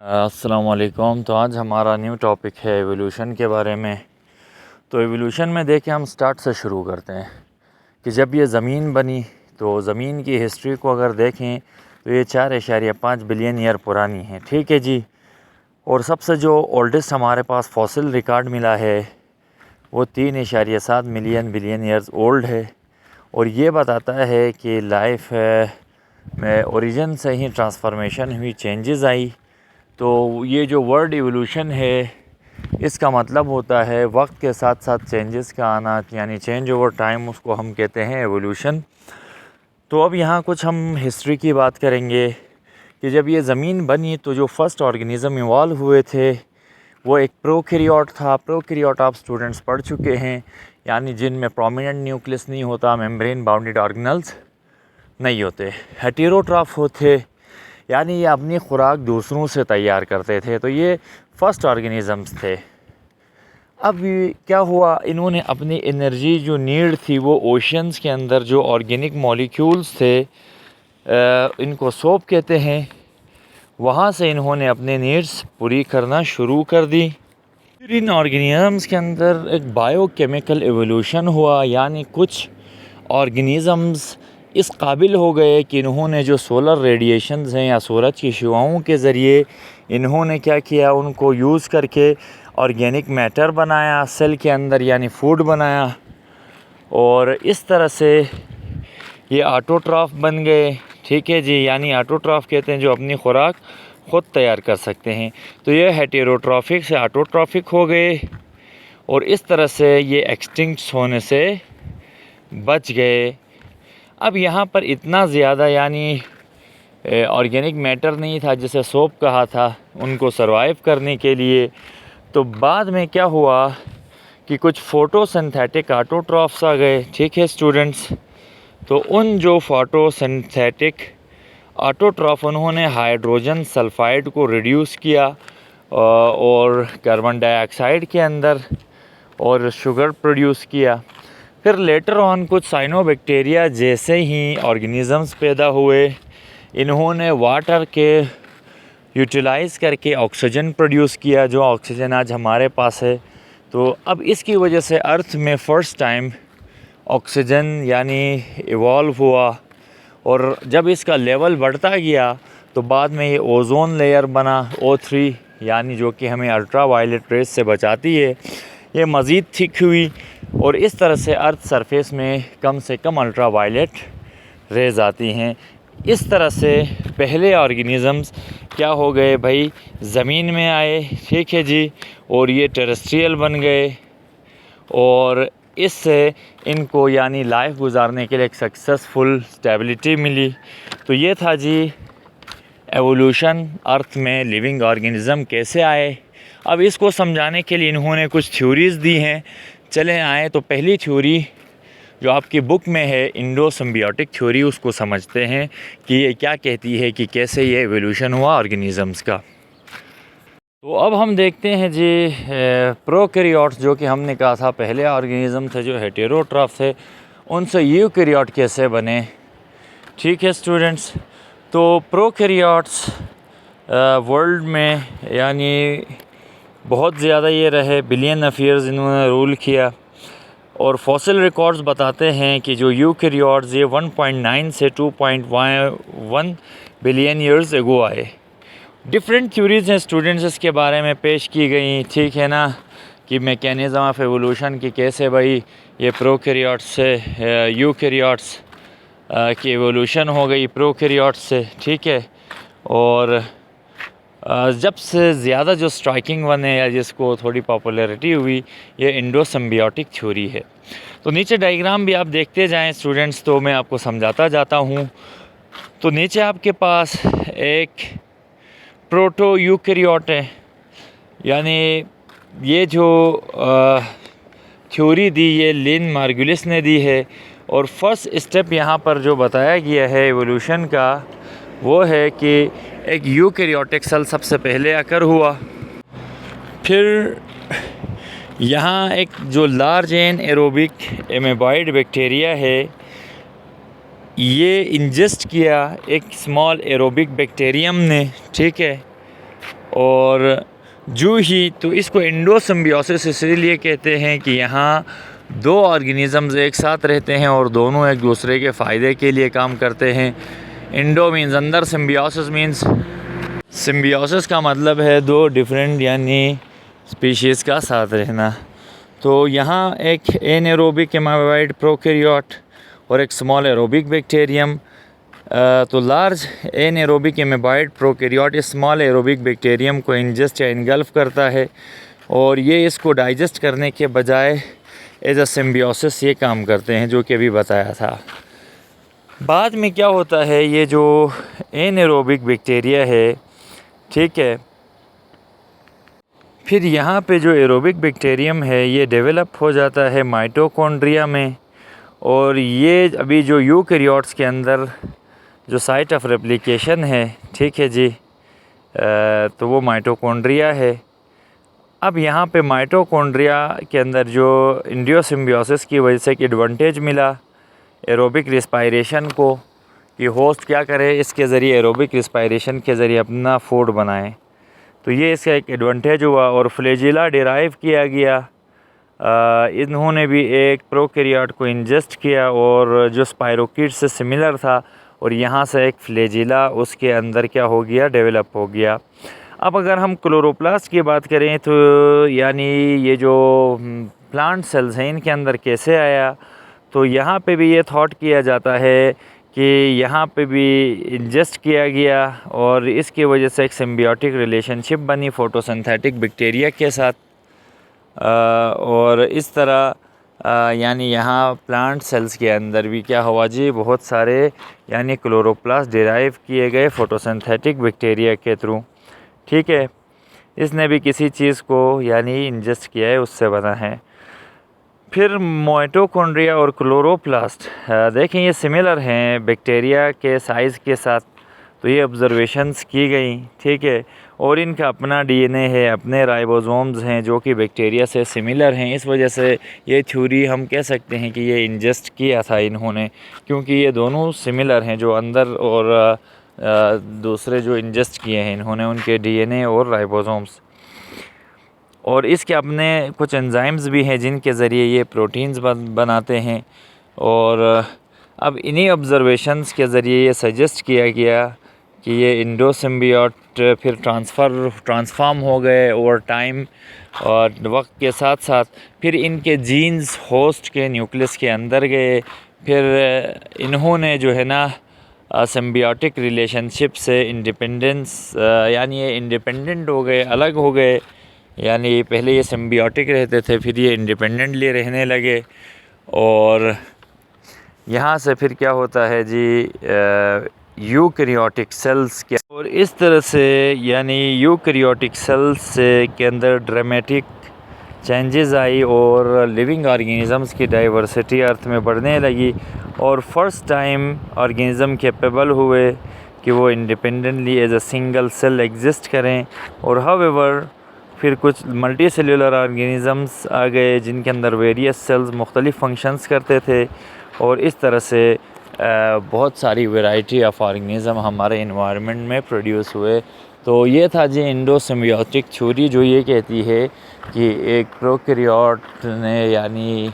अस्सलामुअलैकुम। तो आज हमारा न्यू टॉपिक है एवोल्यूशन के बारे में। तो एवोल्यूशन में देखें, हम स्टार्ट से शुरू करते हैं कि जब ये ज़मीन बनी तो ज़मीन की हिस्ट्री को अगर देखें तो ये 4.5 बिलियन ईयर पुरानी है। ठीक है जी। और सबसे जो ओल्डेस्ट हमारे पास फॉसिल रिकॉर्ड मिला है वो 3.7 मिलियन बिलियन ईयर्स ओल्ड है। और ये बताता है कि लाइफ में ओरिजिन से ही ट्रांसफॉर्मेशन हुई, चेंजेस आई। तो ये जो वर्ड इवोल्यूशन है इसका मतलब होता है वक्त के साथ साथ चेंजेस का आना, यानी चेंज ओवर टाइम, उसको हम कहते हैं एवोल्यूशन। तो अब यहाँ कुछ हम हिस्ट्री की बात करेंगे कि जब ये ज़मीन बनी तो जो फर्स्ट ऑर्गेनिज़म इवॉल्व हुए थे वो एक प्रोकैरियोट था। प्रोकैरियोट आप स्टूडेंट्स पढ़ चुके हैं, यानी जिनमें प्रोमिनेंट न्यूक्लियस नहीं होता, मेम्ब्रेन बाउंडेड ऑर्गेनल्स नहीं होते, हेटेरोट्रॉफ होते, यानी ये अपनी खुराक दूसरों से तैयार करते थे। तो ये फर्स्ट ऑर्गेनिज़म्स थे। अब क्या हुआ, इन्होंने अपनी एनर्जी जो नीड थी वो ओशंस के अंदर जो ऑर्गेनिक मॉलिक्यूल्स थे, इनको सोप कहते हैं, वहाँ से इन्होंने अपने नीड्स पूरी करना शुरू कर दी। फिर इन ऑर्गेनिज़म्स के अंदर एक बायोकेमिकल एवोल्यूशन हुआ, यानी कुछ ऑर्गेनिज़म्स इस काबिल हो गए कि इन्होंने जो सोलर रेडिएशंस हैं या सूरज की शुआओं के ज़रिए इन्होंने क्या किया, उनको यूज़ करके ऑर्गेनिक मैटर बनाया सेल के अंदर, यानी फूड बनाया। और इस तरह से ये ऑटोट्रॉफ बन गए। ठीक है जी, यानी ऑटोट्रॉफ कहते हैं जो अपनी खुराक ख़ुद तैयार कर सकते हैं। तो ये हेटेरोट्रॉफिक से ऑटोट्रॉफिक हो गए और इस तरह से ये एक्सटिंक्ट होने से बच गए। अब यहाँ पर इतना ज़्यादा यानी ऑर्गेनिक मैटर नहीं था जिसे सोप कहा था उनको सरवाइव करने के लिए। तो बाद में क्या हुआ कि कुछ फोटोसिंथेटिक ऑटोट्रॉफ्स आ गए। ठीक है स्टूडेंट्स, तो उन जो फोटोसिंथेटिक ऑटोट्रॉफ उन्होंने हाइड्रोजन सल्फाइड को रिड्यूस किया और कार्बन डाइऑक्साइड के अंदर और शुगर प्रोड्यूस किया। फिर लेटर ऑन कुछ साइनोबैक्टीरिया जैसे ही ऑर्गेनिज़म्स पैदा हुए, इन्होंने वाटर के यूटिलाइज़ करके ऑक्सीजन प्रोड्यूस किया, जो ऑक्सीजन आज हमारे पास है। तो अब इसकी वजह से अर्थ में फ़र्स्ट टाइम ऑक्सीजन यानी इवॉल्व हुआ। और जब इसका लेवल बढ़ता गया तो बाद में ये ओज़ोन लेयर बना, O3, यानी जो कि हमें अल्ट्रा वायलेट रेस से बचाती है, ये मज़ीद थिक हुई और इस तरह से अर्थ सरफेस में कम से कम अल्ट्रा वायलेट रेज़ आती हैं। इस तरह से पहले ऑर्गेनिज़म्स क्या हो गए भाई, ज़मीन में आए। ठीक है जी, और ये टेरेस्ट्रियल बन गए और इससे इनको यानी लाइफ गुजारने के लिए एक सक्सेसफुल स्टेबिलिटी मिली। तो ये था जी एवोल्यूशन, अर्थ में लिविंग ऑर्गेनिज़म कैसे आए। अब इसको समझाने के लिए इन्होंने कुछ थ्योरीज़ दी हैं। चलें आए तो पहली थ्योरी जो आपकी बुक में है, इंडो सिम्बियोटिक थ्योरी, उसको समझते हैं कि ये क्या कहती है कि कैसे ये एवोल्यूशन हुआ ऑर्गेनिज़म्स का। तो अब हम देखते हैं जी प्रोकैरियोट्स, जो कि हमने कहा था पहले ऑर्गेनिज़म थे जो हेटेरोट्रॉफ थे, उनसे यूकैरियोट कैसे बने। ठीक है स्टूडेंट्स, तो प्रोकैरियोट्स वर्ल्ड में यानी बहुत ज़्यादा ये रहे, बिलियन ऑफ ईयर्स इन्होंने रूल किया। और फॉसिल रिकॉर्ड्स बताते हैं कि जो यूकैरियोट्स ये 1.9 से 2.1 बिलियन ईयर्स एगो आए। डिफरेंट थ्योरीज़ हैं स्टूडेंट्स इसके बारे में पेश की गई। ठीक है ना, कि मैकेनिज़्म ऑफ एवोल्यूशन की कैसे भाई ये प्रोकैरियोट्स से यूकैरियोट्स की एवोल्यूशन हो गई प्रोकैरियोट्स से। ठीक है, और जब से ज़्यादा जो स्ट्राइकिंग वन है या जिसको थोड़ी पॉपुलैरिटी हुई, ये इंडो सिम्बियोटिक थ्योरी है। तो नीचे डायग्राम भी आप देखते जाएं स्टूडेंट्स, तो मैं आपको समझाता जाता हूँ। तो नीचे आपके पास एक प्रोटो यूकैरियोट है, यानी ये जो थ्योरी दी ये लिन मार्गुलिस ने दी है। और फर्स्ट स्टेप यहाँ पर जो बताया गया है एवोल्यूशन का वो है कि एक यूकैरियोटिक सेल सबसे पहले आकर हुआ। फिर यहाँ एक जो लार्ज एन एरोबिक एमेबॉइड बैक्टीरिया है, ये इंजेस्ट किया एक स्मॉल एरोबिक बैक्टीरियम ने। ठीक है, और जू ही तो इसको इंडो सिम्बियोसिस इसलिए कहते हैं कि यहाँ दो ऑर्गेनिज़म्स एक साथ रहते हैं और दोनों एक दूसरे के फ़ायदे के लिए काम करते हैं। इंडो मीन्स अंदर, सिम्बियोसिस मीन्स, सिम्बियोसिस का मतलब है दो डिफरेंट यानी स्पीशीज़ का साथ रहना। तो यहाँ एक एनारोबिक एमाइबाइड प्रोकैरियोट और एक स्मॉल एरोबिक बैक्टीरियम। तो लार्ज एनारोबिक एमाइबाइड प्रोकैरियोट इस स्मॉल एरोबिक बैक्टीरियम को इंजेस्ट या इनगल्फ करता है और ये इसको डाइजेस्ट करने के बजाय एज अ सिम्बियोसिस ये काम करते हैं, जो कि अभी बताया था। बाद में क्या होता है, ये जो एनारोबिक बैक्टीरिया है, ठीक है, फिर यहाँ पे जो एरोबिक बैक्टीरियम है ये डेवलप हो जाता है माइटोकॉन्ड्रिया में, और ये अभी जो यूकैरियोट्स के अंदर जो साइट ऑफ रेप्लिकेशन है, ठीक है जी, तो वो माइटोकॉन्ड्रिया है। अब यहाँ पे माइटोकॉन्ड्रिया के अंदर जो इंडियो सिम्बियोसिस की वजह से एक एडवांटेज मिला एरोबिक रिस्पायरेशन को, कि होस्ट क्या करे, इसके ज़रिए एरोबिक रिस्पायरेशन के ज़रिए अपना फूड बनाए, तो ये इसका एक एडवांटेज हुआ। और फ्लैजिला डिराइव किया गया, इन्होंने भी एक प्रोकैरियोट को इंजेस्ट किया और जो स्पायरोकीट से सिमिलर था, और यहाँ से एक फ्लैजिला उसके अंदर क्या हो गया, डेवलप हो गया। अब अगर हम क्लोरोप्लास्ट की बात करें तो यानी ये जो प्लांट सेल्स हैं इनके अंदर कैसे आया, तो यहाँ पे भी ये थॉट किया जाता है कि यहाँ पे भी इंजेस्ट किया गया और इसकी वजह से एक सिम्बियोटिक रिलेशनशिप बनी फोटोसिंथेटिक बैक्टीरिया के साथ, और इस तरह यानी यहाँ प्लांट सेल्स के अंदर भी क्या हुआ जी, बहुत सारे यानी क्लोरोप्लास्ट डिराइव किए गए फोटोसिंथेटिक बैक्टीरिया के थ्रू, ठीक है। इसने भी किसी चीज़ को यानी इंजेस्ट किया है, उससे बना है। फिर माइटोकॉन्ड्रिया और क्लोरोप्लास्ट देखें ये सिमिलर हैं बैक्टीरिया के साइज़ के साथ, तो ये ऑब्जर्वेशंस की गई, ठीक है। और इनका अपना डीएनए है, अपने राइबोसोम्स हैं जो कि बैक्टीरिया से सिमिलर हैं। इस वजह से ये थ्योरी हम कह सकते हैं कि ये इंजेस्ट किया था इन्होंने, क्योंकि ये दोनों सिमिलर हैं, जो अंदर और दूसरे जो इंजेस्ट किए हैं इन्होंने, उनके डीएनए और राइबोसोम्स। और इसके अपने कुछ एंजाइम्स भी हैं जिनके ज़रिए ये प्रोटीन्स बनाते हैं। और अब इन्हीं ऑब्जर्वेशंस के ज़रिए ये सजेस्ट किया गया कि ये इंडो सिम्बियोट फिर ट्रांसफॉर्म हो गए ओवर टाइम, और वक्त के साथ साथ फिर इनके जीन्स होस्ट के न्यूक्लियस के अंदर गए। फिर इन्होंने जो है ना सिम्बियोटिक रिलेशनशिप से इंडिपेंडेंस यानी ये इंडिपेंडेंट हो गए, अलग हो गए, यानी पहले ये सिम्बियोटिक रहते थे, फिर ये इंडिपेंडेंटली रहने लगे। और यहाँ से फिर क्या होता है जी, यूकैरियोटिक सेल्स के, और इस तरह से यानी यूकैरियोटिक सेल्स से के अंदर ड्रामेटिक चेंजेस आई और लिविंग ऑर्गेनिज़म्स की डाइवर्सिटी अर्थ में बढ़ने लगी, और फर्स्ट टाइम ऑर्गेनिज़म कैपेबल हुए कि वो independently as a single cell exist करें। और हाउएवर फिर कुछ मल्टी सेल्यूलर ऑर्गेनिज़म्स आ गए जिनके अंदर वेरियस सेल्स मुख्तलिफ फंक्शंस करते थे, और इस तरह से बहुत सारी वैरायटी ऑफ ऑर्गेनिज़म हमारे इन्वायरमेंट में प्रोड्यूस हुए। तो ये था जी इंडो सिम्बियोटिक थ्योरी, जो ये कहती है कि एक प्रोकैरियोट ने यानी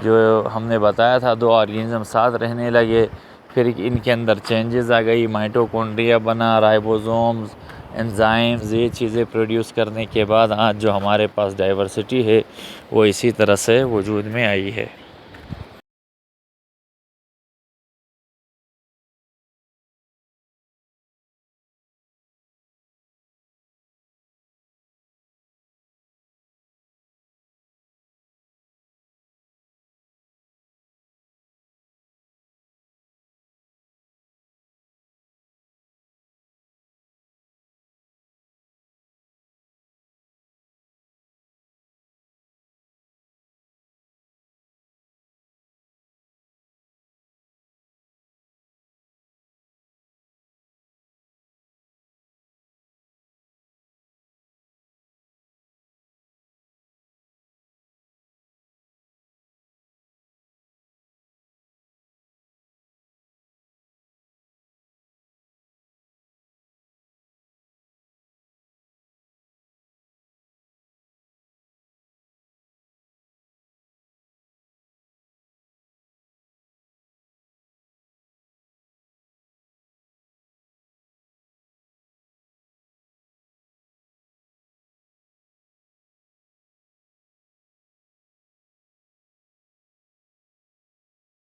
जो हमने बताया था दो ऑर्गेनिज़म साथ रहने लगे, फिर इनके अंदर चेंजेस आ गई, माइटोकॉन्ड्रिया बना, राइबोसोम्स, एंजाइम्स, ये चीज़ें प्रोड्यूस करने के बाद आज जो हमारे पास डाइवर्सिटी है वो इसी तरह से वजूद में आई है।